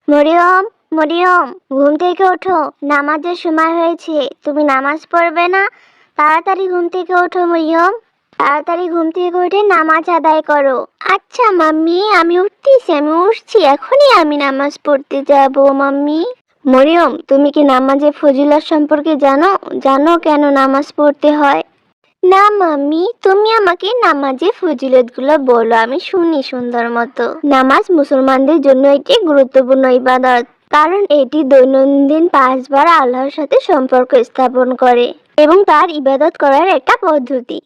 মরিয়ম, মরিয়ম, ঘুম থেকে ওঠো, নামাজের সময় হয়েছে। তুমি নামাজ পড়বে না? তাড়াতাড়ি ঘুম থেকে ওঠো মরিয়ম, তাড়াতাড়ি ঘুম থেকে উঠে নামাজ আদায় করো। আচ্ছা মাম্মি, আমি উঠছি, এখনই আমি নামাজ পড়তে যাব মাম্মি। মরিয়ম, তুমি কি নামাজের ফজিলত সম্পর্কে জানো? জানো কেন নামাজ পড়তে হয়? না মাম্মি, তুমি আমাকে নামাজের ফজিলতগুলো বলো, আমি শুনি সুন্দর মতো। নামাজ মুসলমানদের জন্য একটি গুরুত্বপূর্ণ ইবাদত, কারণ এটি দৈনন্দিন 5 বার আল্লাহর সাথে সম্পর্ক স্থাপন করে এবং তার ইবাদত করার একটা পদ্ধতি।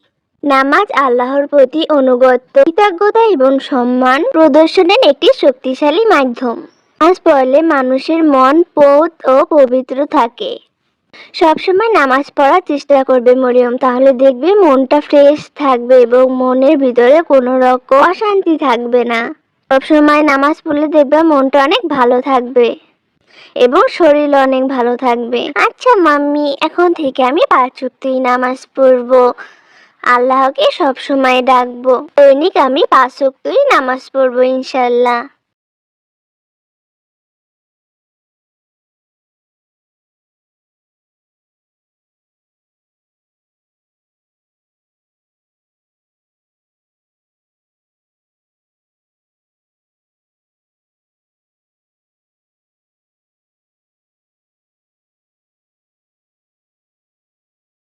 নামাজ আল্লাহর প্রতি অনুগত্য, কৃতজ্ঞতা এবং সম্মান প্রদর্শনের একটি শক্তিশালী মাধ্যম। নামাজ পড়লে মানুষের মন পৌত ও পবিত্র থাকে। সবসময় নামাজ পড়ার চেষ্টা করবে মরিয়ম, তাহলে দেখবে মনটা ফ্রেশ থাকবে এবং মনের ভিতরে কোনো রকম অশান্তি থাকবে না। সবসময় নামাজ পড়লে দেখবে মনটা অনেক ভালো থাকবে এবং শরীর অনেক ভালো থাকবে। আচ্ছা মাম্মি, এখন থেকে আমি 5 ওয়াক্তই নামাজ পড়বো, আল্লাহকে সবসময় ডাকবো। দৈনিক আমি 5 ওয়াক্তই নামাজ পড়বো ইনশাল্লাহ।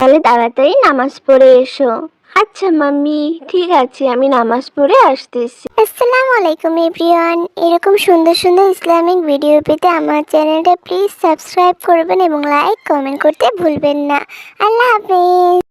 তাহলে তাড়াতাড়ি নামাজ পড়ে এসো। আচ্ছা মাম্মি, ঠিক আছে, আমি নামাজ পড়ে আসতেছি। আসসালামু আলাইকুম এভরিওয়ান। এরকম সুন্দর সুন্দর ইসলামিক ভিডিও পেতে আমার চ্যানেলটা প্লিজ সাবস্ক্রাইব করবেন এবং লাইক কমেন্ট করতে ভুলবেন না। আল্লাহ হাফেজ।